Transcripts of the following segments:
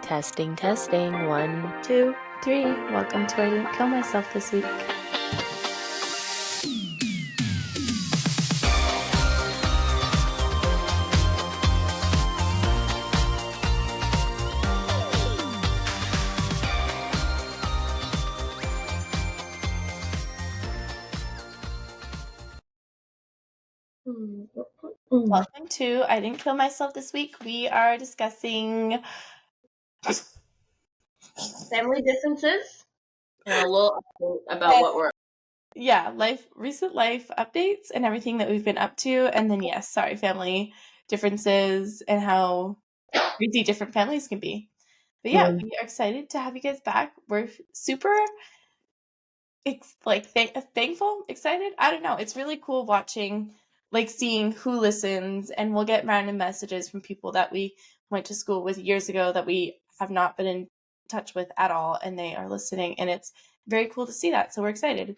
Testing, testing. 1, 2, 3. Welcome to I Didn't Kill Myself This Week. Welcome to I Didn't Kill Myself This Week. We are discussing family differences and a little update about what we're recent life updates and everything that we've been up to, and then family differences and how crazy different families can be. But yeah, we are excited to have you guys back. We're super thankful, excited. I don't know. It's really cool watching, seeing who listens, and we'll get random messages from people that we went to school with years ago that we have not been in touch with at all, and they are listening, and it's very cool to see that. So we're excited.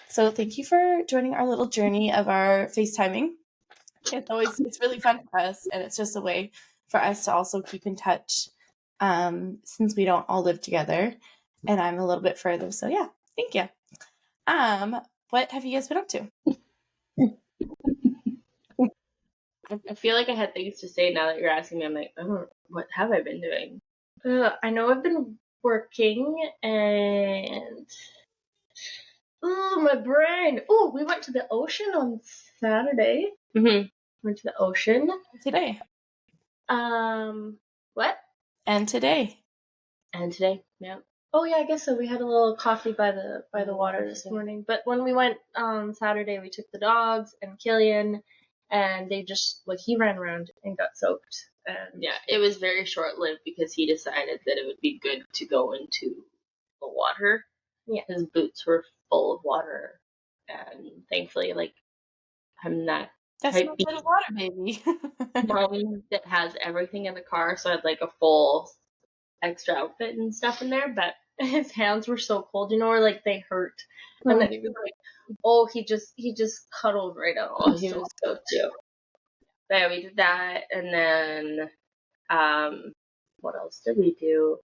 So thank you for joining our little journey of our FaceTiming. It's really fun for us, and it's just a way for us to also keep in touch, since we don't all live together, and I'm a little bit further. So yeah, thank you. What have you guys been up to? I feel like I had things to say now that you're asking me. I'm like, oh, what have I been doing? I know I've been working and my brain. Oh, we went to the ocean on Saturday. Went to the ocean Today. What? And today. Yeah. Oh yeah, I guess so. We had a little coffee by the water this morning. But when we went on Saturday, we took the dogs and Killian, and they just he ran around and got soaked. And yeah, it was very short lived because he decided that it would be good to go into the water. Yeah, his boots were full of water, and thankfully, I'm not. That's not good water, baby. Mom that has everything in the car, so I had a full extra outfit and stuff in there, but his hands were so cold, or they hurt. And then he was like, oh, he just cuddled right up. Oh, he was so cute. But yeah, we did that, and then what else did we do?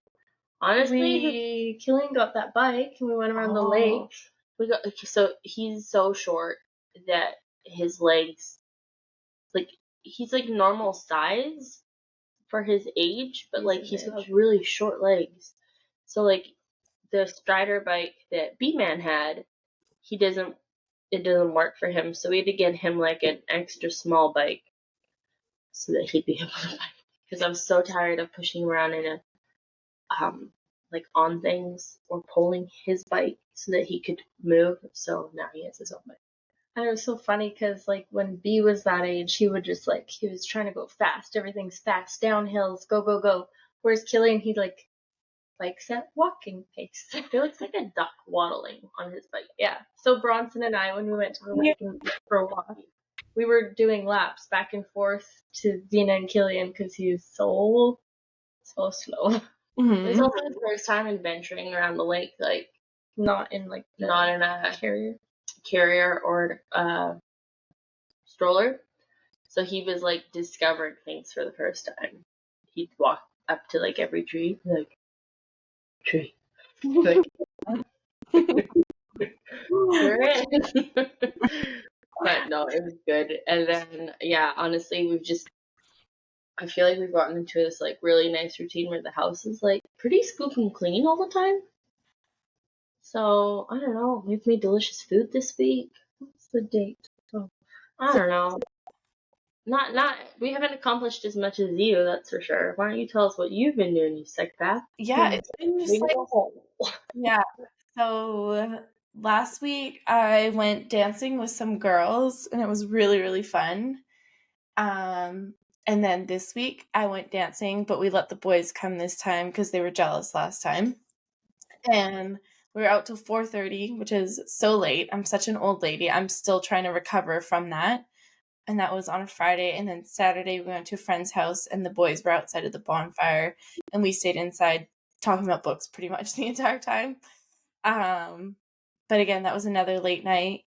Honestly, Killian got that bike and we went around the lake. So he's so short that his legs, he's normal size for his age, but he's got really short legs. So the Strider bike that B-Man had, it doesn't work for him. So we had to get him an extra small bike so that he'd be able to bike. Because I'm so tired of pushing around in a on things or pulling his bike so that he could move. So now he has his own bike. And it was so funny because when B was that age, he would just he was trying to go fast. Everything's fast, downhills, go go go. Whereas Killian, he likes that walking pace. It looks like a duck waddling on his bike. Yeah. So Bronson and I, when we went to the lake for a walk, we were doing laps back and forth to Zena and Killian because he was so slow. Mm-hmm. It was also his first time adventuring around the lake, not in a carrier or stroller. So he was discovering things for the first time. He'd walk up to every tree, tree. But no, it was good. And then honestly, I feel like we've gotten into this really nice routine where the house is pretty scoop and clean all the time. So I don't know, we've made delicious food this week. What's the date? Oh, I don't know. Not we haven't accomplished as much as you, that's for sure. Why don't you tell us what you've been doing, you psychopath? Yeah, it's been just yeah. So last week I went dancing with some girls and it was really, really fun. And then this week I went dancing, but we let the boys come this time because they were jealous last time. And we were out till 4:30, which is so late. I'm such an old lady. I'm still trying to recover from that. And that was on a Friday. And then Saturday we went to a friend's house and the boys were outside of the bonfire and we stayed inside talking about books pretty much the entire time. But again, that was another late night.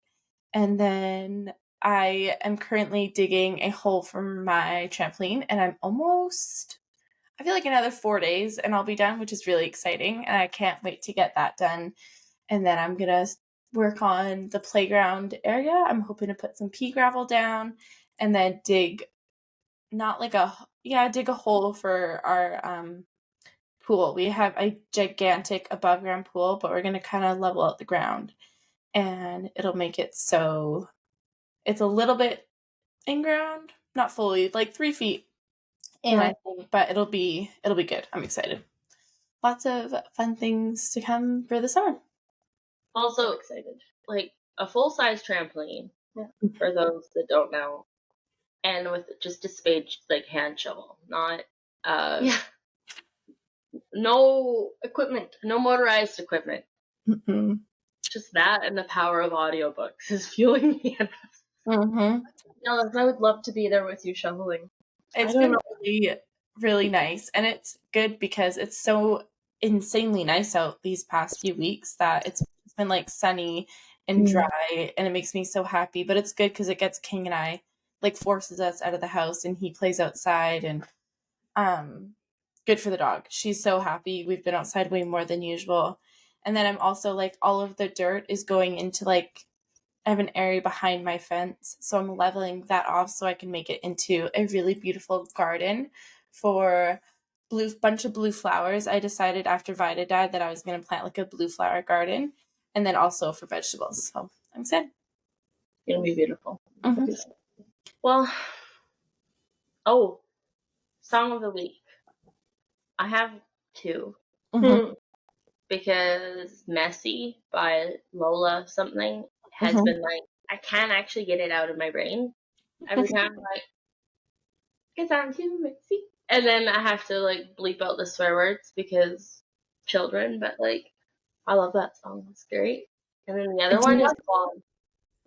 And then I am currently digging a hole for my trampoline and I'm almost I feel like another 4 days and I'll be done, which is really exciting, and I can't wait to get that done. And then I'm gonna work on the playground area. I'm hoping to put some pea gravel down and then dig not like a yeah, dig a hole for our pool. We have a gigantic above ground pool, but we're gonna kind of level out the ground and it'll make it so it's a little bit in ground, not fully, like 3 feet in, I think, but it'll be good. I'm excited. Lots of fun things to come for the summer. Also excited. Like a full size trampoline, for those that don't know. And with just a spade, like hand shovel, not no equipment, no motorized equipment. Mm-hmm. Just that and the power of audiobooks is fueling me. Mm-hmm. I would love to be there with you shoveling. It's been really, really nice, and it's good because it's so insanely nice out these past few weeks that it's been like sunny and dry, and it makes me so happy. But it's good because it gets King and I, like, forces us out of the house, and he plays outside, and good for the dog. She's so happy. We've been outside way more than usual, and then I'm also like all of the dirt is going into like I have an area behind my fence, so I'm leveling that off so I can make it into a really beautiful garden for bunch of blue flowers. I decided after Vida died that I was going to plant like a blue flower garden, and then also for vegetables. So I'm excited. It's gonna be beautiful. Mm-hmm. Well, song of the week. I have two. Mm-hmm. Because Messy by Lola something has been like, I can't actually get it out of my brain. Every time I'm like, because I'm too messy. And then I have to like bleep out the swear words because children, but like, I love that song. It's great. And then the other one is called,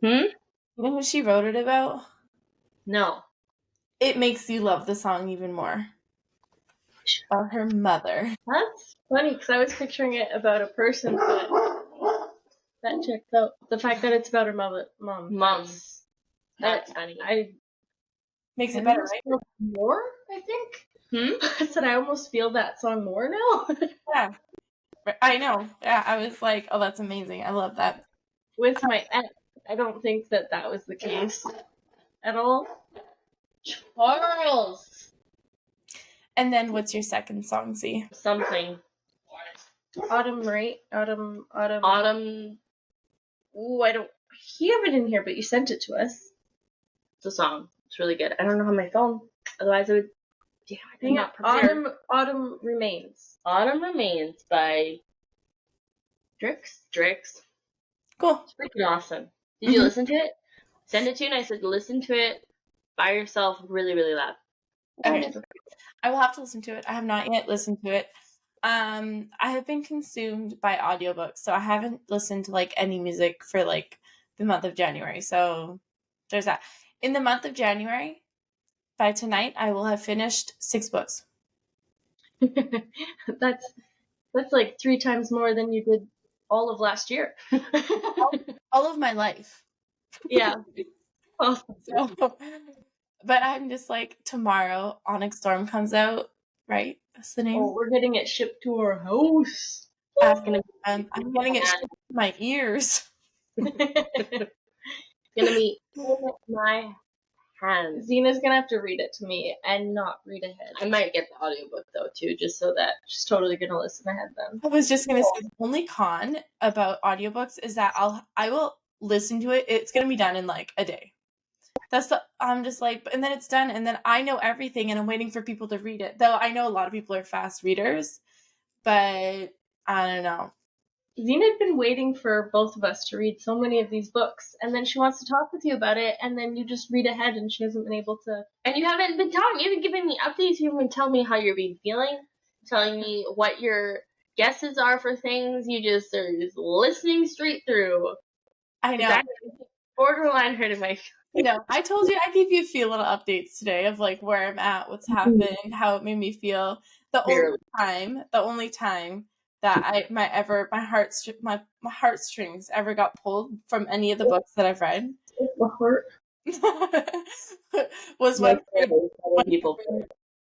You know who she wrote it about? No. It makes you love the song even more. About her mother. That's funny because I was picturing it about a person, but that checked out. The fact that it's about her mom. That's funny. Makes it better, right? More, I think. I said I almost feel that song more now. Yeah. I know. Yeah, I was like, oh, that's amazing. I love that. With my ex, I don't think that was the case at all. Charles! And then what's your second song, Z? Something. Autumn, right? Autumn. Ooh, I don't. You have it in here, but you sent it to us. It's a song. It's really good. I don't know how my phone. Otherwise, I would. Yeah, I did not prepare. Autumn Remains. Autumn Remains by Drix. Cool. It's freaking awesome. Did you listen to it? Send it to you, and I said listen to it by yourself, really, really loud. Okay. I will have to listen to it. I have not yet listened to it. I have been consumed by audiobooks, so I haven't listened to like any music for like the month of January. So there's that. In the month of January, by tonight, I will have finished 6 books. That's like 3 times more than you did all of last year. all of my life. Yeah. Awesome. So, but I'm just like, tomorrow, Onyx Storm comes out, right? That's the name. Oh, we're getting it shipped to our house. I'm getting it shipped to my ears. It's gonna be in my hands. Zena's gonna have to read it to me and not read ahead. I might get the audiobook though too, just so that she's totally gonna listen ahead then. I was just gonna say the only con about audiobooks is that I will listen to it. It's gonna be done in like a day. I'm just like, and then it's done, and then I know everything, and I'm waiting for people to read it. Though I know a lot of people are fast readers, but I don't know. Zena had been waiting for both of us to read so many of these books, and then she wants to talk with you about it, and then you just read ahead, and she hasn't been able to. And you haven't been telling me, you haven't given me updates, you haven't been telling me how you're been feeling, telling me what your guesses are for things. You just are just listening straight through. I know. Borderline hurting my feelings. No, I told you I gave you a few little updates today of like where I'm at, what's happened, how it made me feel. The only time that my heartstrings ever got pulled from any of the books that I've read was when people.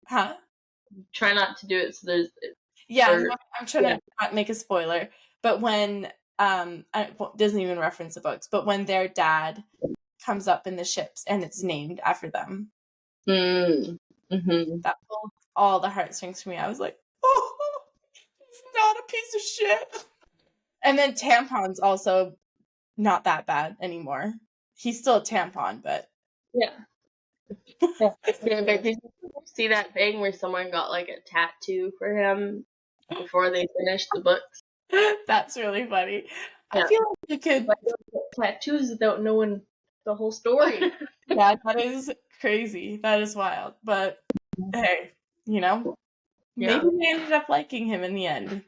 Huh? try not to do it so there's Yeah, or I'm trying to not make a spoiler, but when doesn't even reference the books, but when their dad comes up in the ships and it's named after them, mm-hmm. that pulled all the heartstrings for me. I was like, oh, he's not a piece of shit. And then Tampon's also not that bad anymore. He's still a tampon, but Yeah. Yeah. Did you see that thing where someone got like a tattoo for him before they finished the books? that's really funny. Yeah. I feel like you could. Why don't you get tattoos without knowing the whole story? Yeah, that is crazy. That is wild. But hey, you know, Yeah. maybe they ended up liking him in the end.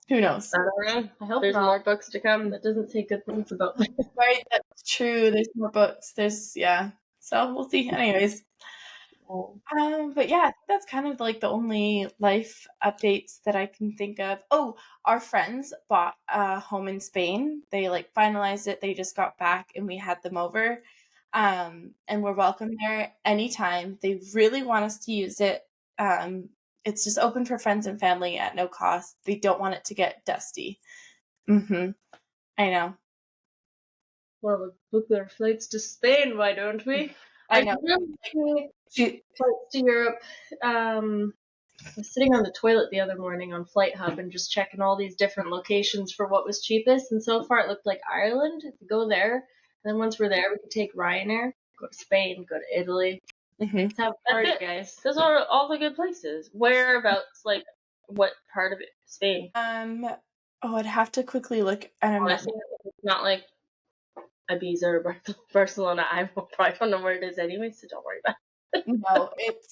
Who knows? I don't know. I hope there's more books to come. That doesn't say good things about them. Right, that's true. There's more books. Yeah. So we'll see. Anyways. But yeah, I think that's kind of like the only life updates that I can think of. Oh, our friends bought a home in Spain. They like finalized it. They just got back and we had them over. And we're welcome there anytime. They really want us to use it. It's just open for friends and family at no cost. They don't want it to get dusty. Mm-hmm. I know. Well, we book our flights to Spain, why don't we? I know. Flights to Europe. I was sitting on the toilet the other morning on Flight Hub and just checking all these different locations for what was cheapest. And so far, it looked like Ireland. If we go there, and then once we're there, we could take Ryanair, go to Spain, go to Italy. Mm-hmm. Have a party, guys. Those are all the good places. Whereabouts? Like, what part of it? Spain. Oh, I'd have to quickly look at a map. Honestly, it's not like Ibiza or Barcelona. I probably don't know where it is anyway, so don't worry about it. No, it's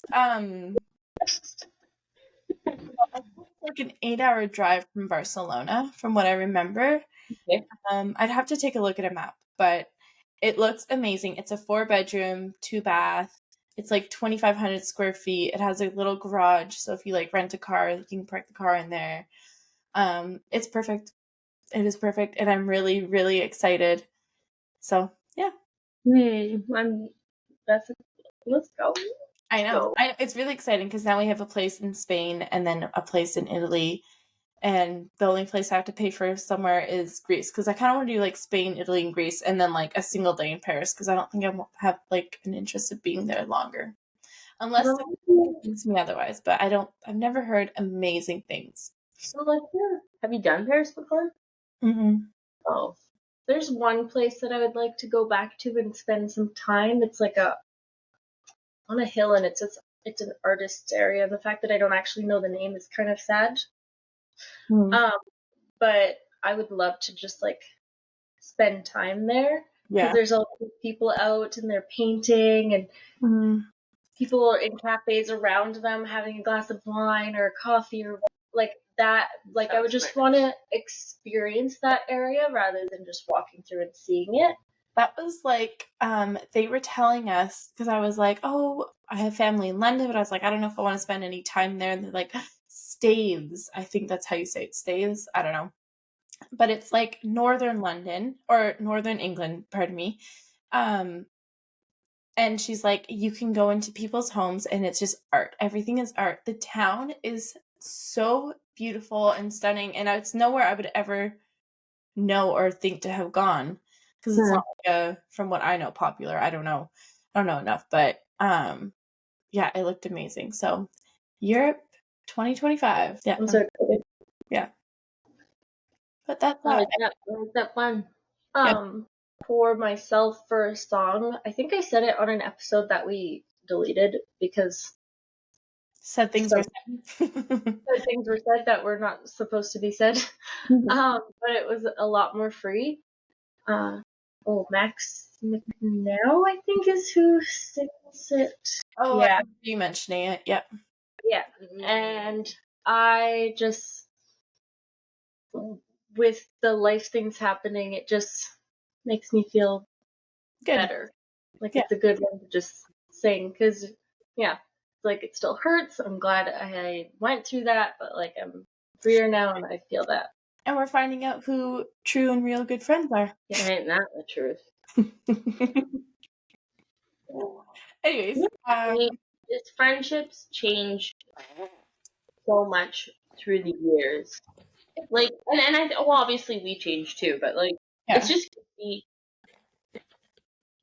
like an 8-hour drive from Barcelona, from what I remember. Okay. I'd have to take a look at a map, but it looks amazing. It's a 4-bedroom, 2-bath. It's like 2,500 square feet. It has a little garage, so if you like rent a car, you can park the car in there. It's perfect. It is perfect, and I'm really, really excited. So yeah. Let's go. I know. It's really exciting because now we have a place in Spain and then a place in Italy. And the only place I have to pay for somewhere is Greece because I kind of want to do like Spain, Italy, and Greece, and then like a single day in Paris because I don't think I won't have like an interest of being there longer, unless someone convinces me otherwise. But I've never heard amazing things. Have you done Paris before? Mm-hmm. Oh, there's one place that I would like to go back to and spend some time. It's like on a hill, and it's an artist's area. And the fact that I don't actually know the name is kind of sad. Mm-hmm. But I would love to just like spend time there because there's all these people out and they're painting and people in cafes around them having a glass of wine or coffee or like that. Like I would just want to experience that area rather than just walking through and seeing it. That was like they were telling us because I was like, oh, I have family in London, but I was like, I don't know if I want to spend any time there. And they're like, Staves. I think that's how you say it, Staves. I don't know. But it's like northern London or northern England, pardon me. And she's like, you can go into people's homes and it's just art. Everything is art. The town is so beautiful and stunning. And it's nowhere I would ever know or think to have gone because it's not like from what I know, popular. I don't know enough, but yeah, it looked amazing. So Europe 2025. Yeah. Yeah. But that's I like that fun. For myself, for a song, I think I said it on an episode that we deleted because said things were said. things were said that were not supposed to be said. But it was a lot more free. Max McNeil, I think, is who sings it. Oh, yeah. You mentioning it. Yep. Yeah. And I just, with the life things happening, it just makes me feel better. Like it's a good one to just sing because, yeah, it's like it still hurts. I'm glad I went through that, but like I'm freer now and I feel that. And we're finding out who true and real good friends are. Yeah, ain't that the truth? Anyways, Just friendships change so much through the years. Like, and well, obviously we change too, but like, it's Yeah. just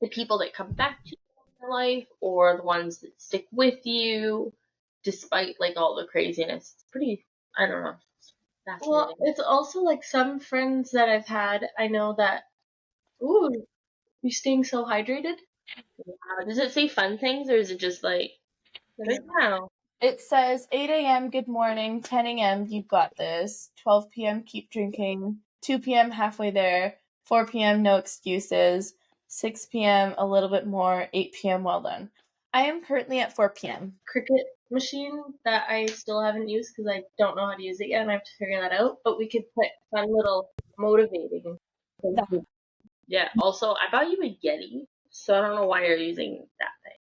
the people that come back to you in your life or the ones that stick with you despite like all the craziness. It's pretty, I don't know, fascinating. Well, it's also like some friends that I've had, I know that, ooh, you staying so hydrated? Does it say fun things or is it just like, I don't know. It says 8 a.m. good morning, 10 a.m. you've got this, 12 p.m. keep drinking, 2 p.m. halfway there, 4 p.m. no excuses, 6 p.m. a little bit more, 8 p.m. well done. I am currently at 4 p.m. Cricket machine that I still haven't used because I don't know how to use it yet and I have to figure that out. But we could put fun little motivating things. Yeah, also, I bought you a Yeti, so I don't know why you're using that thing.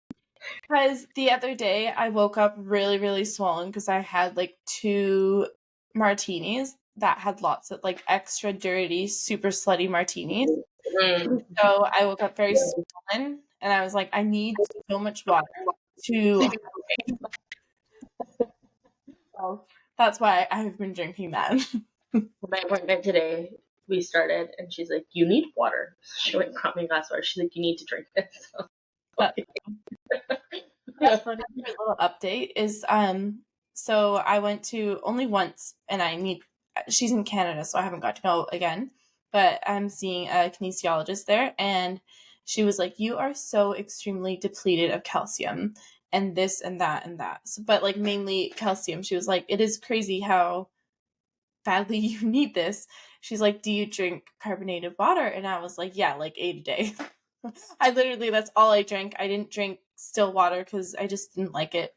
Because the other day I woke up really, really swollen because I had like 2 martinis that had lots of like extra dirty, super slutty martinis. So I woke up very swollen and I was like, I need so much water to. So that's why I've been drinking that. My appointment today, we started, and she's like, "You need water." She went and got me a glass of water. She's like, "You need to drink this." So, That- yeah. Funny little update is so I went to only once and she's in Canada so I haven't got to go again, but I'm seeing a kinesiologist there and she was like, you are so extremely depleted of calcium and this and that and that, so, but like mainly calcium. She was like, it is crazy how badly you need this. She's like, do you drink carbonated water? And I was like, yeah, like 8 a day. I literally, that's all I drank. I didn't drink still water because I just didn't like it.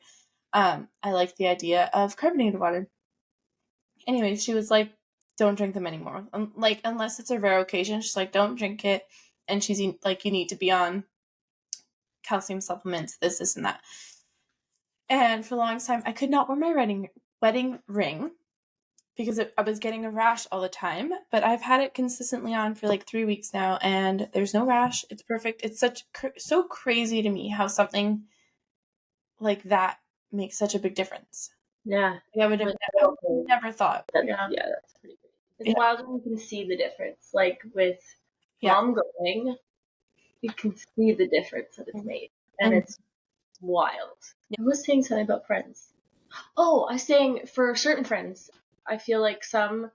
I like the idea of carbonated water. Anyway, she was like, don't drink them anymore. Like, unless it's a rare occasion, she's like, don't drink it. And she's like, you need to be on calcium supplements, this, and that. And for the longest time, I could not wear my wedding ring because I was getting a rash all the time, but I've had it consistently on for like 3 weeks now and there's no rash. It's perfect. It's so crazy to me how something like that makes such a big difference. Yeah. I would have never thought. Yeah, that's pretty good. It's wild when you can see the difference. Like with mom going, you can see the difference that it's made. And it's wild. I was saying something about friends. Oh, I was saying for certain friends, I feel like some,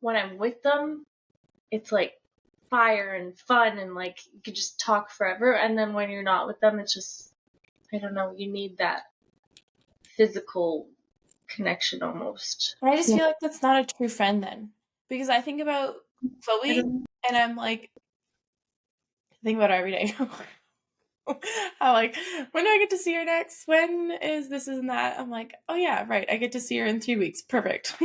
when I'm with them, it's like fire and fun and like you could just talk forever. And then when you're not with them, it's just, I don't know, you need that physical connection almost. I just feel like that's not a true friend then. Because I think about Chloe and I'm like, I think about her every day. I'm like, when do I get to see her next? When is this and that? I'm like, oh yeah, right. I get to see her in 3 weeks. Perfect.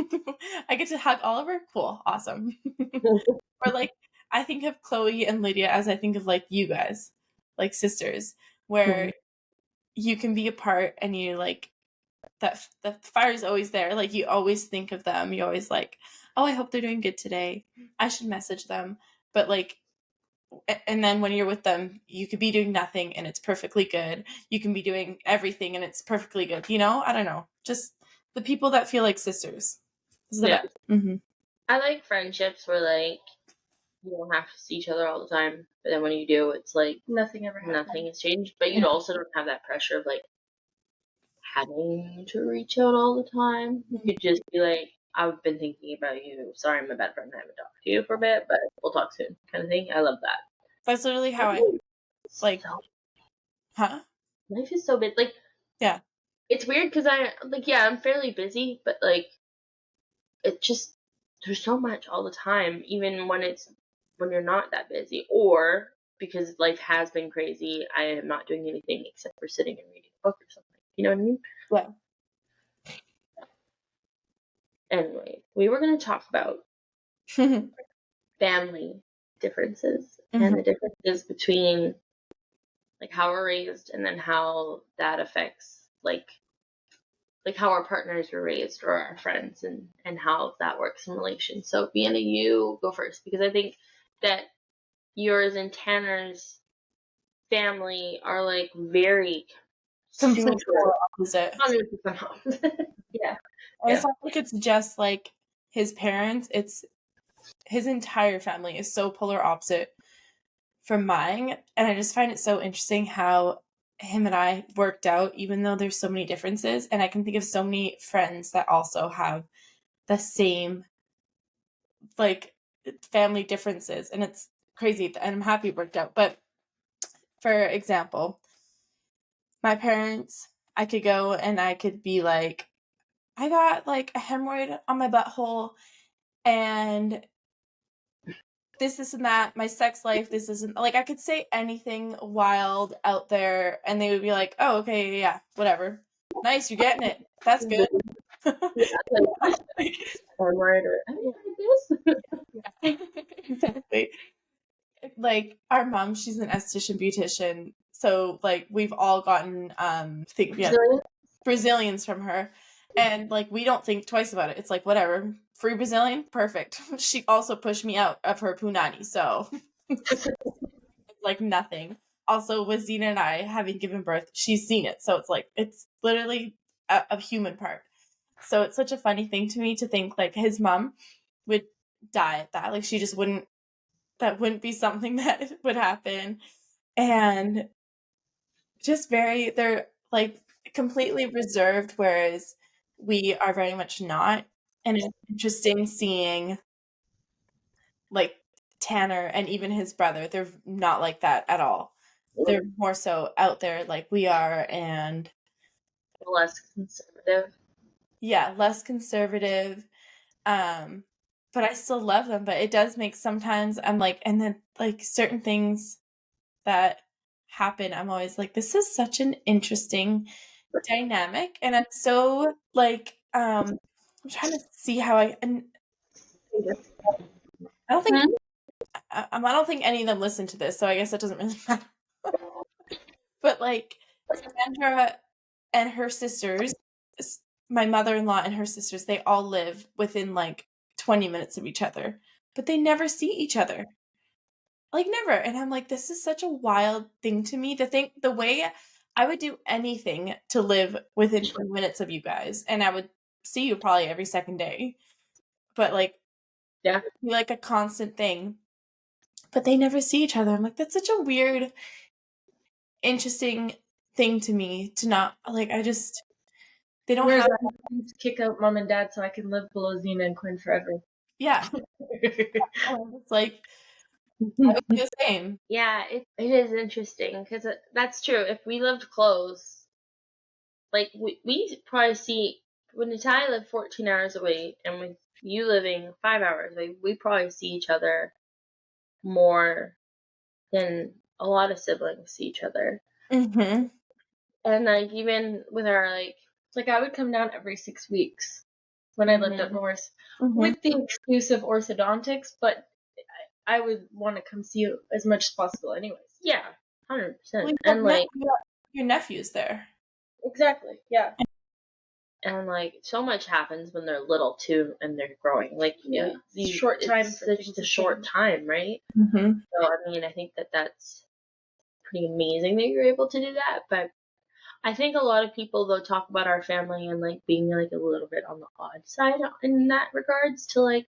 I get to hug Oliver. Cool. Awesome. Or like, I think of Chloe and Lydia as I think of like you guys, like sisters, where you can be apart and you like that the fire is always there. Like you always think of them. You always like, oh, I hope they're doing good today. I should message them. But like, and then when you're with them, you could be doing nothing and it's perfectly good. You can be doing everything and it's perfectly good. You know, I don't know. Just the people that feel like sisters. Is the best. Mm-hmm. I like friendships where like you don't have to see each other all the time, but then when you do, it's like nothing ever happened. Nothing has changed, but you also don't have that pressure of like having to reach out all the time. You could just be like, I've been thinking about you. Sorry, I'm a bad friend. I haven't talked to you for a bit, but we'll talk soon, kind of thing. I love that. That's literally how I like. Huh? Life is so big. Like, yeah, it's weird because I'm fairly busy, but like, it just there's so much all the time, even when you're not that busy, or because life has been crazy, I am not doing anything except for sitting and reading a book or something. You know what I mean? Yeah. Anyway, we were going to talk about family differences and the differences between like how we're raised and then how that affects like how our partners were raised or our friends and how that works in relation. So Vienna, you go first because I think that yours and Tanner's family are like very completely opposite. 100% opposite. Yeah. And it's not like it's just like his parents, it's his entire family is so polar opposite from mine. And I just find it so interesting how him and I worked out, even though there's so many differences. And I can think of so many friends that also have the same like family differences. And it's crazy. And I'm happy it worked out. But for example, my parents, I could go and I could be like, I got like a hemorrhoid on my butthole and this and that, my sex life, this isn't like I could say anything wild out there and they would be like, oh, okay, yeah, whatever. Nice, you're getting it. That's good. Exactly. Like our mom, she's an esthetician beautician. So like we've all gotten Brazilians from her. And like we don't think twice about it. It's like whatever. Free Brazilian, perfect. She also pushed me out of her punani, so it's like nothing. Also, with Zena and I having given birth, she's seen it, so it's like it's literally a human part. So it's such a funny thing to me to think like his mom would die at that. Like she just wouldn't. That wouldn't be something that would happen, and just they're like completely reserved, whereas we are very much not. And it's interesting seeing like Tanner and even his brother, they're not like that at all. They're more so out there like we are and less conservative. Yeah, less conservative. But I still love them, but it does make sometimes I'm like and then like certain things that happen, I'm always like, this is such an interesting dynamic. And I'm so like, I'm trying to see how and I don't think I don't think any of them listen to this, so I guess it doesn't really matter. But like Sandra and her sisters, my mother-in-law and her sisters, they all live within like 20 minutes of each other, but they never see each other. Like never. And I'm like, this is such a wild thing to me to think the way I would do anything to live within 20 minutes of you guys, and I would see you probably every second day. But like, yeah, be like a constant thing. But they never see each other. I'm like, that's such a weird, interesting thing to me to not like. I just they don't have. To kick out mom and dad so I can live below Zena and Quinn forever. Yeah, it's like I would do the same. Yeah, it is interesting because that's true. If we lived close, like we probably see when Natalia lived 14 hours away, and with you living 5 hours away, we probably see each other more than a lot of siblings see each other. Mm-hmm. And like even with our like I would come down every 6 weeks when I lived up north with the excuse of orthodontics, but I would want to come see you as much as possible anyways. Yeah, 100%. And like your nephew's there. Exactly. Yeah. And like so much happens when they're little too, and they're growing. Like short time. It's just a short time, right? Mm-hmm. So I mean, I think that's pretty amazing that you're able to do that. But I think a lot of people though talk about our family and like being like a little bit on the odd side in that regards to like.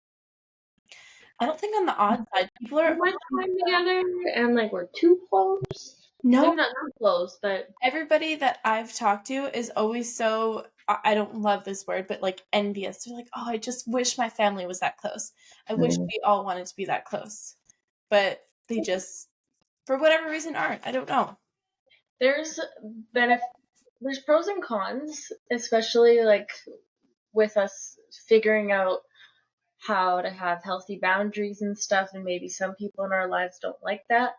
I don't think on the odd side people are much time together and like we're too close. No, maybe not too close, but everybody that I've talked to is always so I don't love this word, but like envious. They're like, oh, I just wish my family was that close. I wish we all wanted to be that close, but they just for whatever reason aren't. I don't know. There's pros and cons, especially like with us figuring out how to have healthy boundaries and stuff, and maybe some people in our lives don't like that.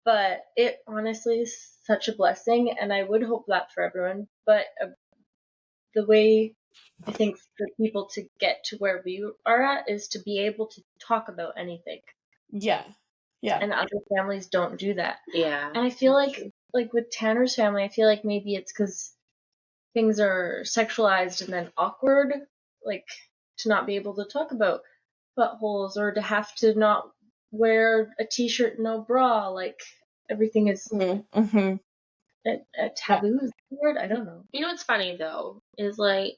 But it honestly is such a blessing, and I would hope that for everyone. But the way I think for people to get to where we are at is to be able to talk about anything. Yeah. Yeah. And other families don't do that. Yeah. And I feel like with Tanner's family, I feel like maybe it's because things are sexualized and then awkward, like to not be able to talk about buttholes or to have to not wear a t-shirt, no bra, like everything is a taboo is the word? I don't know. You know what's funny though is like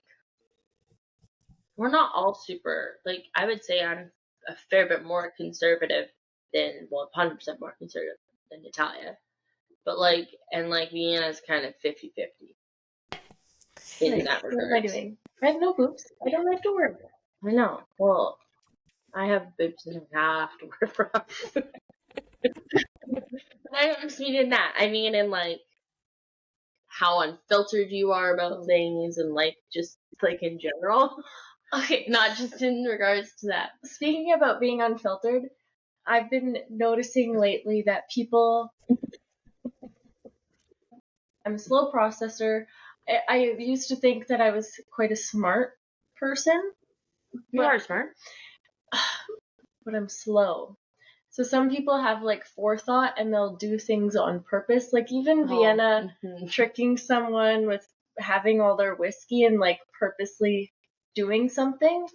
we're not all super like I would say I'm a fair bit more conservative than 100% more conservative than Natalia. But like and like Vienna's kind of 50-50 in that regard. What am I doing? I have no boobs. I don't have to work. I know. Well, I have boobs and I have to work from. But I don't just mean in that. I mean in like how unfiltered you are about things and like just like in general. Okay, not just in regards to that. Speaking about being unfiltered, I've been noticing lately that people. I'm a slow processor. I used to think that I was quite a smart person. You are smart. But I'm slow. So some people have like forethought and they'll do things on purpose. Like even Vienna tricking someone with having all their whiskey and like purposely doing something.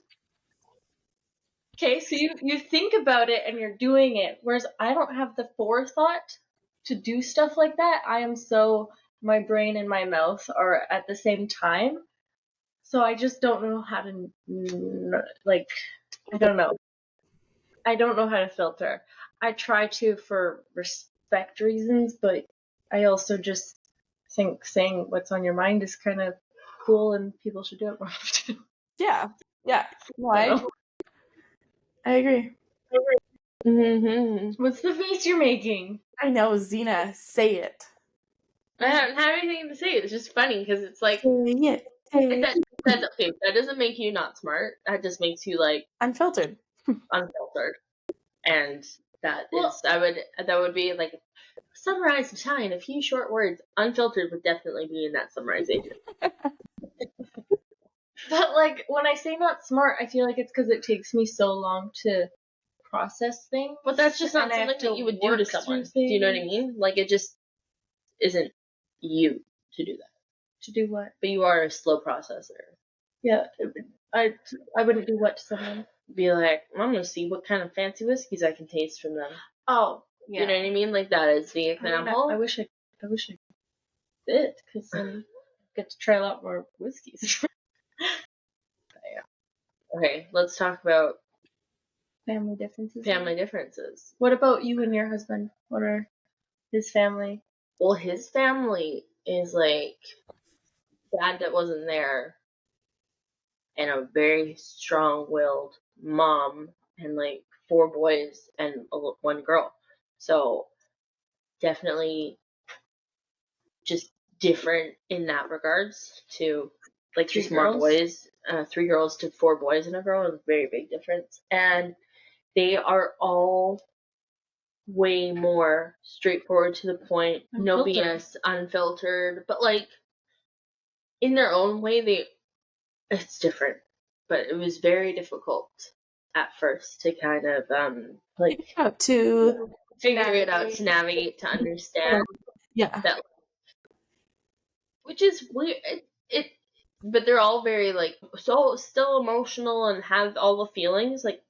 Okay, so you think about it and you're doing it, whereas I don't have the forethought to do stuff like that. I am so my brain and my mouth are at the same time, so I just don't know how to like. I don't know. I don't know how to filter. I try to for respect reasons, but I also just think saying what's on your mind is kind of cool and people should do it more often. Yeah. No, I agree. Mm-hmm. What's the face you're making? I know, Zena, say it. I don't have anything to say. It's just funny because it's like Say it. That doesn't make you not smart. That just makes you like Unfiltered. unfiltered, and that would be like summarize Italian in a few short words. Unfiltered would definitely be in that summarization. But like when I say not smart, I feel like it's because it takes me so long to process things. But that's just not something that you would do to someone. Do you know what I mean? Like it just isn't you to do that. To do what? But you are a slow processor. Yeah, I wouldn't do what to someone. Be like, I'm gonna see what kind of fancy whiskeys I can taste from them. Oh, yeah. You know what I mean? Like that is the example. I wish I did, because then I get to try a lot more whiskeys. Yeah. Okay, let's talk about family differences. Family differences. What about you and your husband? What are his family? Well, his family is like dad that wasn't there, and a very strong-willed mom, and like 4 boys and 1 girl. So definitely just different in that regards to like just more boys, 3 girls to 4 boys and a girl is a very big difference. And they are all way more straightforward to the point, no BS, unfiltered, but like in their own way it's different. But it was very difficult at first to kind of like to figure it out, to navigate, to understand. Yeah. That, which is weird. But they're all very like so still emotional and have all the feelings, like,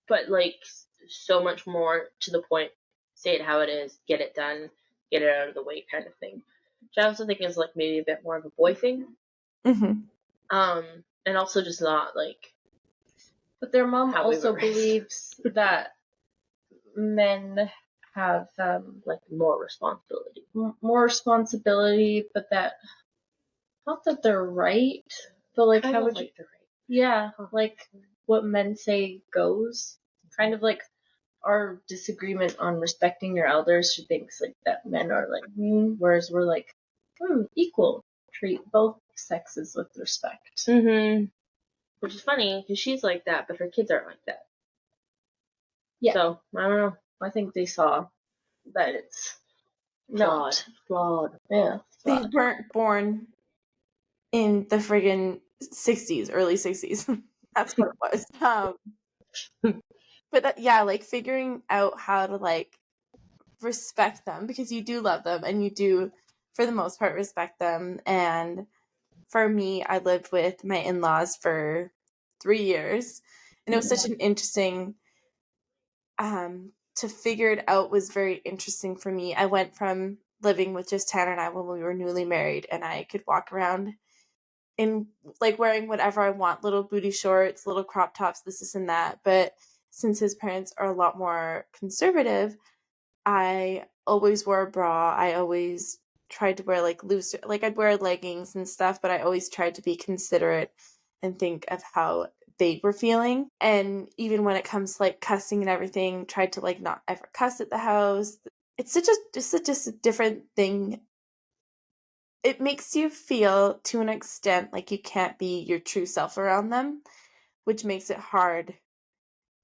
but like so much more to the point. Say it how it is, get it done, get it out of the way, kind of thing. Which I also think is like maybe a bit more of a boy thing. Mm-hmm. And also just not like. But their mom also believes that men have like more responsibility. But that not that they're right, but like how would you? They're right. Yeah, like what men say goes. Kind of like our disagreement on respecting your elders. She thinks like that men are like whereas we're like equal. Treat both sexes with respect. Mm-hmm. Which is funny because she's like that, but her kids aren't like that. Yeah. So I don't know. I think they saw that it's flawed. Yeah. They weren't born in the friggin' 60s, early 60s. That's what it was. But like figuring out how to like respect them, because you do love them and you do for the most part respect them. And for me, I lived with my in-laws for 3 years, and it was such an interesting to figure it out was very interesting for me. I went from living with just Tanner and I when we were newly married, and I could walk around in like wearing whatever I want, little booty shorts, little crop tops, this and that. But since his parents are a lot more conservative, I always wore a bra. I always tried to wear like looser, like I'd wear leggings and stuff, but I always tried to be considerate and think of how they were feeling. And even when it comes to like cussing and everything, tried to like not ever cuss at the house. It's just a different thing. It makes you feel to an extent like you can't be your true self around them, which makes it hard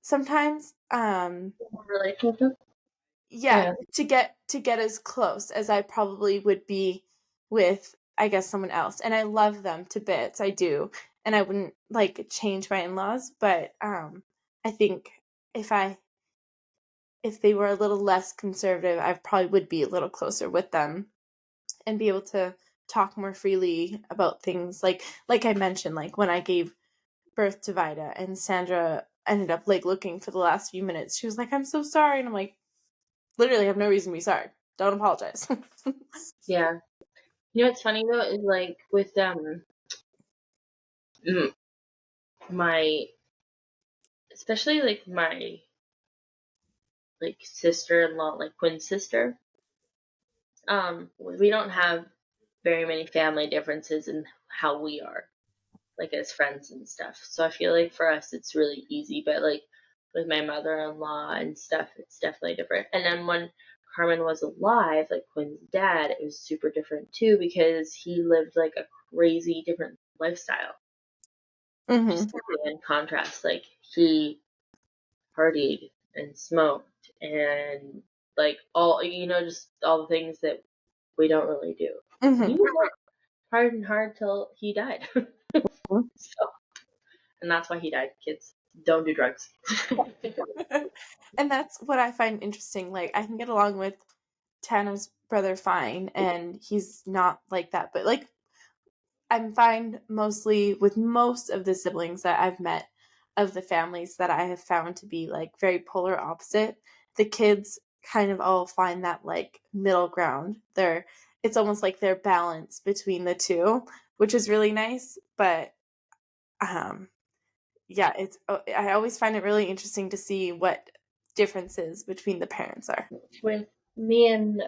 sometimes. Relationship? Yeah, to get as close as I probably would be with, I guess, someone else. And I love them to bits. I do. And I wouldn't like change my in-laws, but I think if they were a little less conservative, I probably would be a little closer with them and be able to talk more freely about things like I mentioned, like when I gave birth to Vida and Sandra ended up like looking for the last few minutes. She was like, "I'm so sorry." And I'm like, literally, I have no reason to be sorry. Don't apologize. Yeah. You know what's funny though is like with my, especially like my like sister-in-law, like twin sister. We don't have very many family differences in how we are, like as friends and stuff. So I feel like for us it's really easy, but like with my mother-in-law and stuff, it's definitely different. And then when Carmen was alive, like Quinn's dad, it was super different too because he lived like a crazy different lifestyle. Just in contrast, like he partied and smoked and like all just all the things that we don't really do. And he was hard and hard till he died. So, and that's why he died. Kids, don't do drugs. And that's what I find interesting. Like, I can get along with Tanner's brother fine, and he's not like that. But like, I'm fine mostly with most of the siblings that I've met of the families that I have found to be like very polar opposite. The kids kind of all find that like middle ground. It's almost like they're balanced between the two, which is really nice. But yeah, I always find it really interesting to see what differences between the parents are. With me and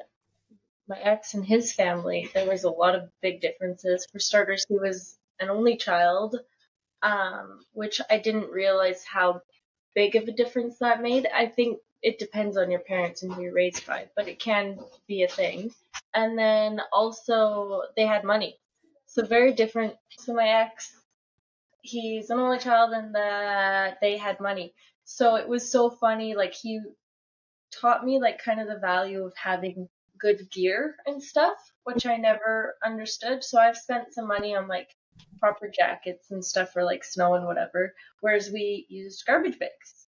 my ex and his family, there was a lot of big differences. For starters, he was an only child, which I didn't realize how big of a difference that made. I think it depends on your parents and who you're raised by, but it can be a thing. And then also, they had money. So, very different. So, my ex, he's an only child, and that they had money. So, it was so funny. Like, he taught me, like, kind of the value of having good gear and stuff, which I never understood. So, I've spent some money on, like, proper jackets and stuff for like snow and whatever, whereas we used garbage bags.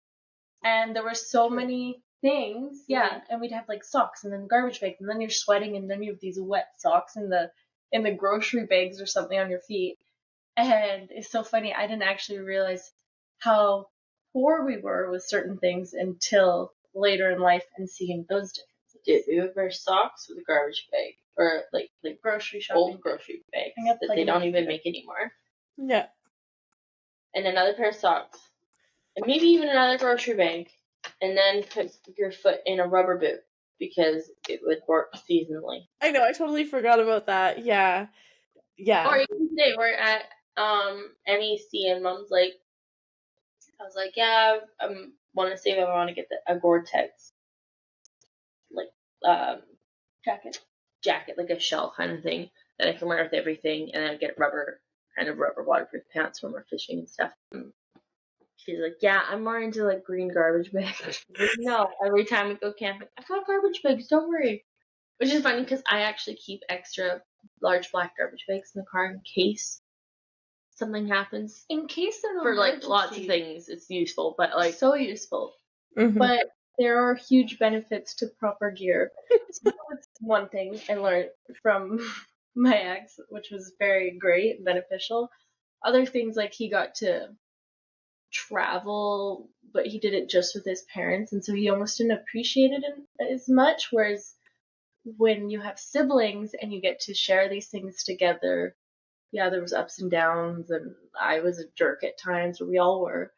And there were so many things, yeah, and we'd have like socks and then garbage bags, and then you're sweating, and then you have these wet socks in the grocery bags or something on your feet. And it's so funny, I didn't actually realize how poor we were with certain things until later in life and seeing those differences. Did you ever wear socks with a garbage bag or like grocery shopping old grocery bags that they don't even make anymore? Yeah. And another pair of socks, and maybe even another grocery bag, and then put your foot in a rubber boot because it would work seasonally. I know, I totally forgot about that. Yeah. Yeah. Or even today, we're at MEC, and Mom's like, I was like, yeah, I want to save. I want to get a Gore-Tex like jacket, like a shell kind of thing that I can wear with everything, and then I get rubber waterproof pants when we're fishing and stuff. She's like, yeah, I'm more into like green garbage bags. Like, no, every time we go camping, I got garbage bags, don't worry. Which is funny because I actually keep extra large black garbage bags in the car in case something happens. In case of for like lots of things, it's useful, but like so useful. But there are huge benefits to proper gear. So that was one thing I learned from my ex, which was very great and beneficial. Other things like he got to travel, but he did it just with his parents, and so he almost didn't appreciate it as much. Whereas when you have siblings and you get to share these things together, yeah, there was ups and downs, and I was a jerk at times, or we all were.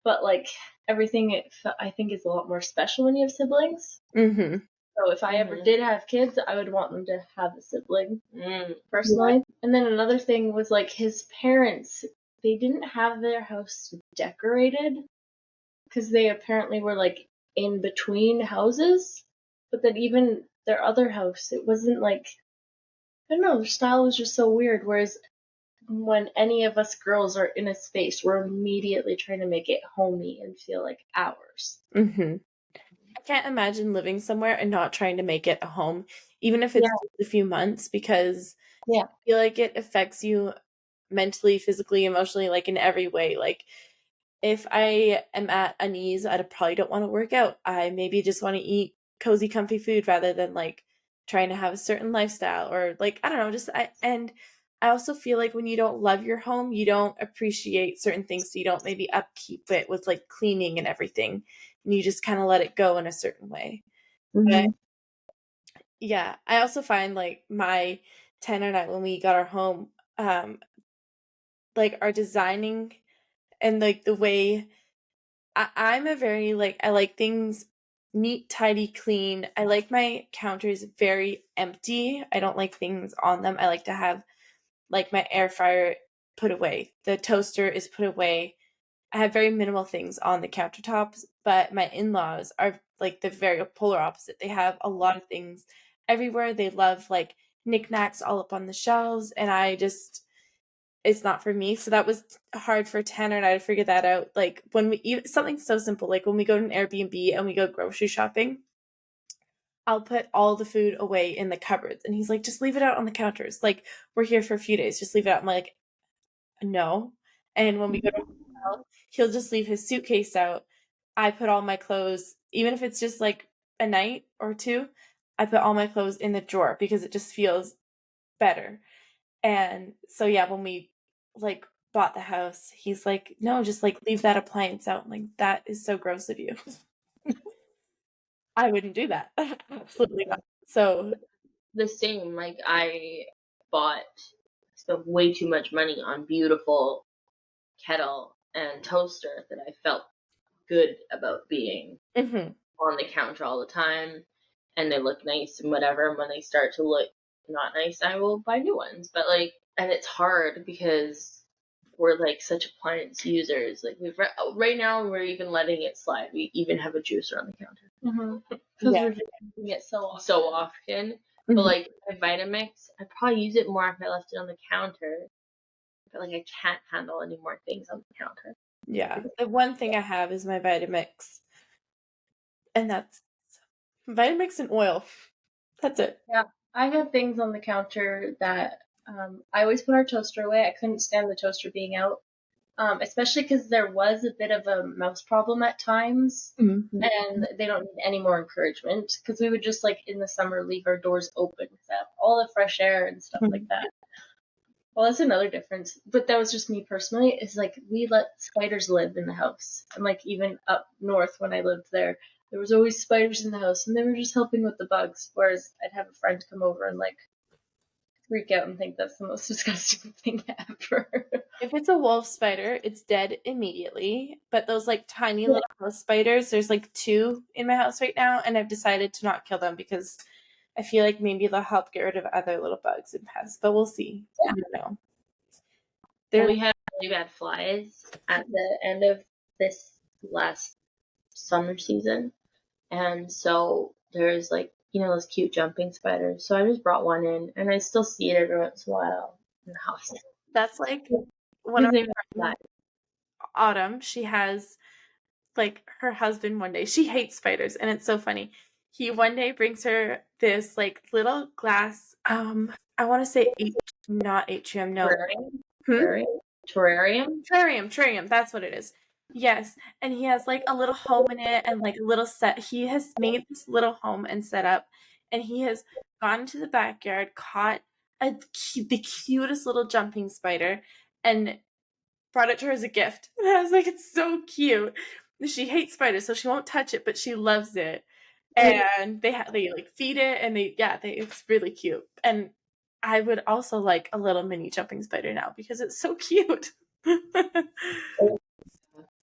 But like everything, I think is a lot more special when you have siblings. Mm-hmm. So if I ever did have kids, I would want them to have a sibling, personally. Yeah. And then another thing was like his parents, they didn't have their house decorated because they apparently were like in between houses. But then even their other house, it wasn't like, I don't know, their style was just so weird. Whereas when any of us girls are in a space, we're immediately trying to make it homey and feel like ours. Mm-hmm. I can't imagine living somewhere and not trying to make it a home, even if it's just a few months, because I feel like it affects you mentally, physically, emotionally, like in every way. Like if I am at unease, I probably don't want to work out. I maybe just want to eat cozy, comfy food rather than like trying to have a certain lifestyle or like I don't know. I also feel like when you don't love your home, you don't appreciate certain things. So you don't maybe upkeep it with like cleaning and everything, and you just kind of let it go in a certain way. But yeah, I also find like my tenant and I when we got our home, like our designing and like the way I'm a very like I like things neat, tidy, clean. I like my counters very empty. I don't like things on them. I like to have like my air fryer put away. The toaster is put away. I have very minimal things on the countertops, but my in-laws are like the very polar opposite. They have a lot of things everywhere. They love like knickknacks all up on the shelves, and I just it's not for me. So that was hard for Tanner and I to figure that out. Like when we even something so simple, like when we go to an Airbnb and we go grocery shopping, I'll put all the food away in the cupboards. And he's like, just leave it out on the counters. Like we're here for a few days, just leave it out. I'm like, no. And when we go to a hotel, he'll just leave his suitcase out. I put all my clothes, even if it's just like a night or two, I put all my clothes in the drawer because it just feels better. And so yeah, when we like bought the house, he's like, "No, just like leave that appliance out." I'm like, "That is so gross of you." I wouldn't do that. Absolutely not. So The same, like I spent way too much money on beautiful kettle and toaster that I felt good about being on the counter all the time, and they look nice and whatever. And when they start to look not nice, I will buy new ones. But like, and it's hard because we're like such appliance users. Like right now we're even letting it slide. We even have a juicer on the counter because we're just using it so often. But like my Vitamix, I'd probably use it more if I left it on the counter. But like I can't handle any more things on the counter. yeah, the one thing I have is my Vitamix, and that's Vitamix and oil. That's it. Yeah, I have things on the counter that I always put our toaster away. I couldn't stand the toaster being out, especially because there was a bit of a mouse problem at times, and they don't need any more encouragement because we would just like in the summer leave our doors open to have all the fresh air and stuff like that. Well, that's another difference, but that was just me personally. Is like we let spiders live in the house, and like even up north when I lived there, there was always spiders in the house, and they were just helping with the bugs. Whereas I'd have a friend come over and like freak out and think that's the most disgusting thing ever. If it's a wolf spider, it's dead immediately. But those like tiny little house spiders, there's like 2 in my house right now, and I've decided to not kill them because I feel like maybe they'll help get rid of other little bugs and pests. But we'll see. I don't know. We had really bad flies at the end of this last summer season, and so there's like those cute jumping spiders. So I just brought one in, and I still see it every once in a while in the house. That's like one of my Autumn. She has like her husband one day. She hates spiders, and it's so funny. He one day brings her this like little glass. I want to say not atrium. No, terrarium. That's what it is. Yes, and he has like a little home in it and like a little set. He has made this little home and set up, and he has gone to the backyard, caught the cutest little jumping spider, and brought it to her as a gift. And I was like, it's so cute. She hates spiders, so she won't touch it, but she loves it. and they like feed it, and it's really cute. And I would also like a little mini jumping spider now because it's so cute.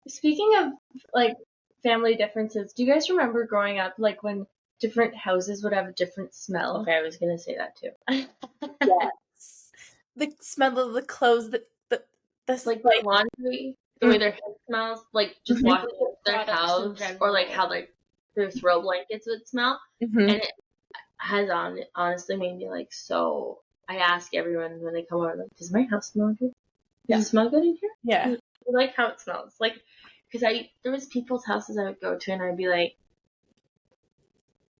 Speaking of like family differences, do you guys remember growing up, like when different houses would have a different smell? Okay, I was gonna say that too. Yes. The smell of the clothes, the like the laundry, the way their head smells, like just walking into their house, or like how their throw blankets would smell, and it has honestly made me like so. I ask everyone when they come over, like, does my house smell good? Does it smell good in here? Yeah. I like how it smells. Like, because there was people's houses I would go to, and I'd be like,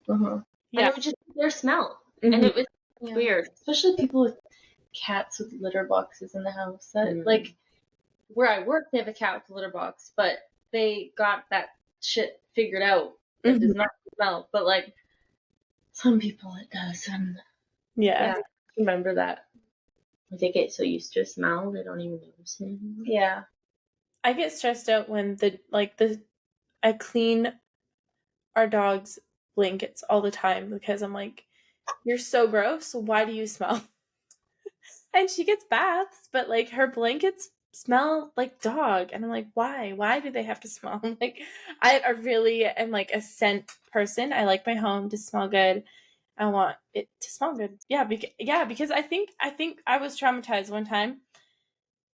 and it was just their smell, and it was weird. Especially people with cats with litter boxes in the house. That like where I work, they have a cat with a litter box, but they got that shit figured out. It does not smell, but like some people it does, and yeah. remember that. They get so used to a smell they don't even notice it anymore. Yeah. I get stressed out when I clean our dog's blankets all the time because I'm like, you're so gross. Why do you smell? And she gets baths, but like her blankets smell like dog. And I'm like, why? Why do they have to smell? Like, I really am like a scent person. I like my home to smell good. I want it to smell good. Yeah, because I think I was traumatized one time.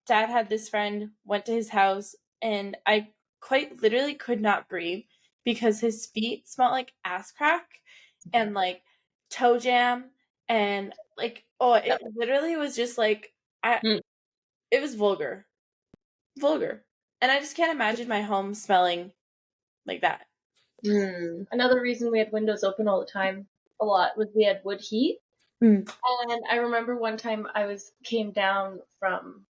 Dad had this friend, went to his house, and I quite literally could not breathe because his feet smelled like ass crack and like toe jam and like it literally was just like it was vulgar. And I just can't imagine my home smelling like that. Another reason we had windows open all the time a lot was we had wood heat. And I remember one time came down from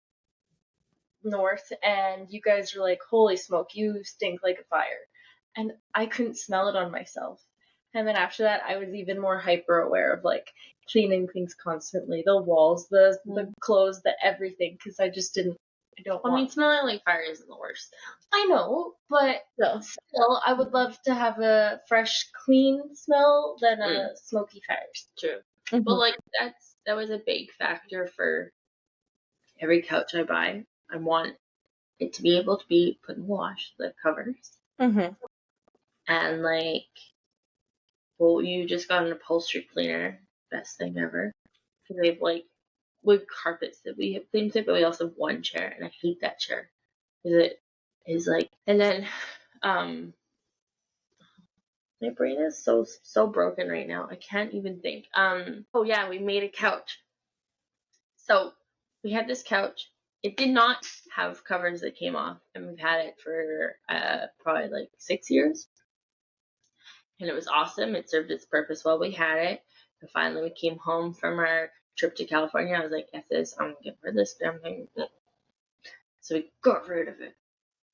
north and you guys were like, holy smoke, you stink like a fire. And I couldn't smell it on myself. And then after that, I was even more hyper aware of like cleaning things constantly, the walls, the clothes, the everything, because I just didn't. Smelling like fire isn't the worst. I know, but still, I would love to have a fresh, clean smell than a smoky fire. True. But like that was a big factor for every couch I buy. I want it to be able to be put in the wash, the covers. And like, well, you just got an upholstery cleaner, best thing ever. Because they have like wood carpets that we have cleaned it, but we also have one chair, and I hate that chair because it is like. And then, my brain is so broken right now. I can't even think. Oh yeah, we made a couch. So we had this couch. It did not have covers that came off, and we've had it for probably like 6 years. And it was awesome. It served its purpose while we had it. And finally, we came home from our trip to California. I was like, F this, I'm going to get rid of this damn thing. So we got rid of it.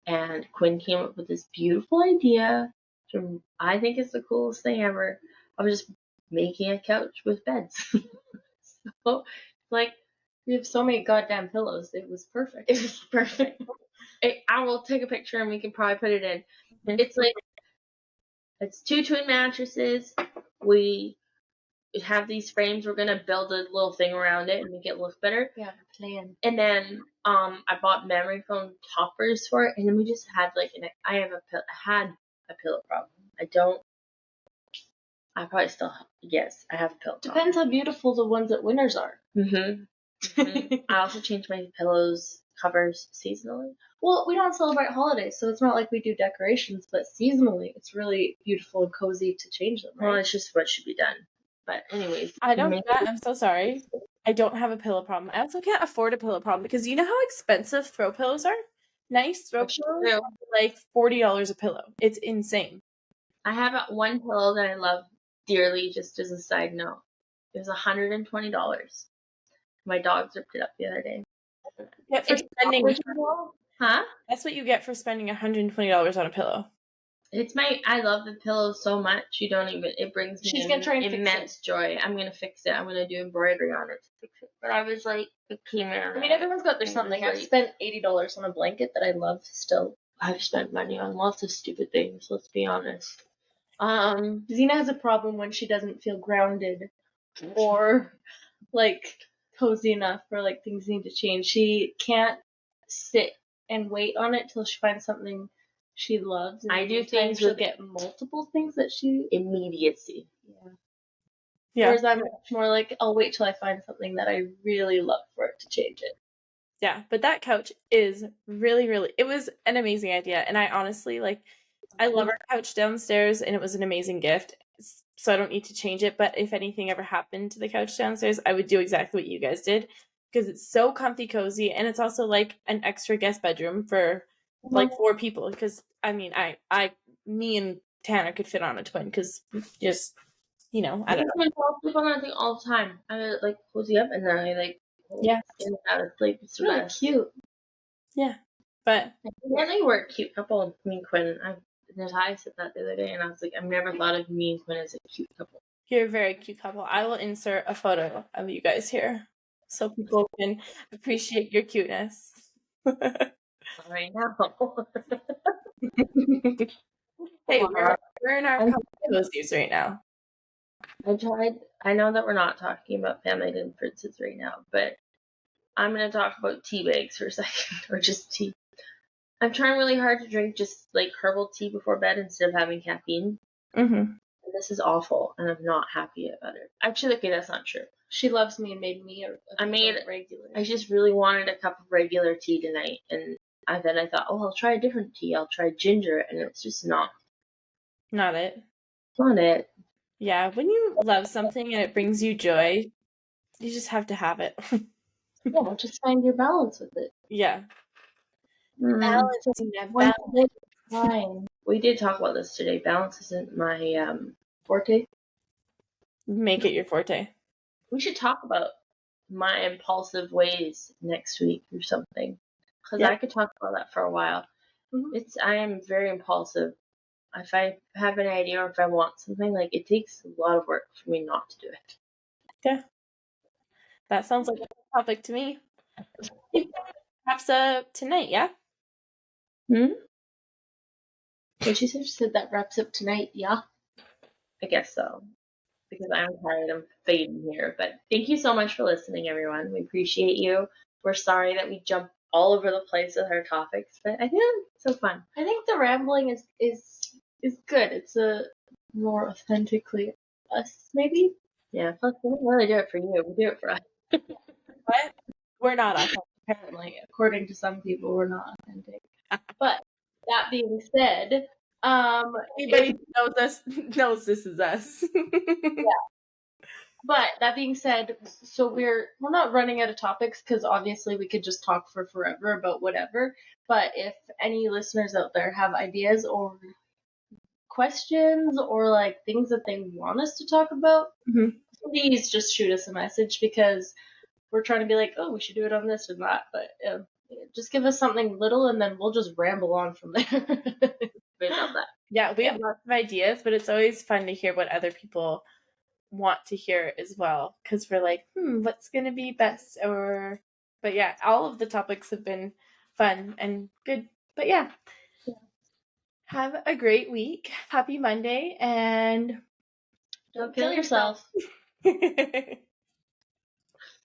And Quinn came up with this beautiful idea, which I think is the coolest thing ever, of just making a couch with beds. So, like, we have so many goddamn pillows. It was perfect. It was perfect. I will take a picture and we can probably put it in. It's like, it's 2 twin mattresses. We have these frames. We're gonna build a little thing around it and make it look better. Yeah, plan. And then I bought memory foam toppers for it, and then we just had like I had a pillow problem. I probably still yes, I have a pillow problem. Depends how beautiful the ones at Winners are. I also change my pillows covers seasonally. Well, we don't celebrate holidays, so it's not like we do decorations, but seasonally it's really beautiful and cozy to change them, right? Well, it's just what should be done. But anyways. I don't get that. I'm so sorry. I don't have a pillow problem. I also can't afford a pillow problem because you know how expensive throw pillows are? Nice throw pillows are like $40 a pillow. It's insane. I have one pillow that I love dearly, just as a side note. It was $120. My dog ripped it up the other day. That's what you get for spending $120 on a pillow. I love the pillow so much. You don't even, it brings me immense joy. I'm going to fix it. I'm going to do embroidery on it to fix it. But I was like, it came in. I mean, everyone's got their something. I've spent $80 on a blanket that I love still. I've spent money on lots of stupid things, let's be honest. Xena has a problem when she doesn't feel grounded or like cozy enough or like things need to change. She can't sit and wait on it till she finds something she loves. And I do things she'll with get multiple things that she immediacy. Yeah. Whereas I'm much more like, I'll wait till I find something that I really love for it to change it. Yeah, but that couch is really, really, it was an amazing idea. And I honestly, like, I love our couch downstairs and it was an amazing gift. So I don't need to change it. But if anything ever happened to the couch downstairs, I would do exactly what you guys did because it's so comfy, cozy. And it's also like an extra guest bedroom for like 4 people. Because I mean, me and Tanner could fit on a twin because just, I don't know. I fall asleep on that thing all the time. I like cozy up and then I like Yeah. in and out of sleep. It's really cute. Yeah. But I think we're a cute couple, me and Quinn. Natalia said that the other day, and I was like, I've never thought of me and Quinn as a cute couple. you're a very cute couple. I will insert a photo of you guys here so people can appreciate your cuteness. Right now. Hey, we're in our cozies right now. I know that we're not talking about family differences right now, but I'm going to talk about tea bags for a second, or just tea. I'm trying really hard to drink just like herbal tea before bed instead of having caffeine. Mm-hmm. This is awful, and I'm not happy about it. Actually, okay, that's not true. She loves me and made me regular. I just really wanted a cup of regular tea tonight, and then I thought, oh, I'll try a different tea. I'll try ginger, and it's just not it. Not it. Yeah, when you love something and it brings you joy, you just have to have it. Yeah, just find your balance with it. Yeah. Fine. We did talk about this today. Balance isn't my forte. Make it your forte. We should talk about my impulsive ways next week or something, because Yep. I could talk about that for a while. I am very impulsive. If I have an idea or if I want something, like it takes a lot of work for me not to do it. Yeah. That sounds like a topic to me. Wraps up tonight, yeah? What she said that wraps up tonight, yeah? I guess so. Because I'm tired of fading here. But thank you so much for listening, everyone. We appreciate you. We're sorry that we jump all over the place with our topics, but I think it's so fun. I think the rambling is good. It's a more authentically us, maybe. Yeah. Plus, we don't really do it for you. We do it for us. What? We're not authentic. Apparently, according to some people, we're not authentic. But that being said, anybody who knows this is us. Yeah. But that being said, so we're not running out of topics because obviously we could just talk for forever about whatever. But if any listeners out there have ideas or questions or like things that they want us to talk about, please just shoot us a message because we're trying to be like, oh, we should do it on this and that. But just give us something little and then we'll just ramble on from there. We love that. Yeah, we have lots of ideas, but it's always fun to hear what other people want to hear as well, because we're like, what's gonna be best? But yeah, all of the topics have been fun and good. But yeah, have a great week. Happy Monday, and don't kill yourself.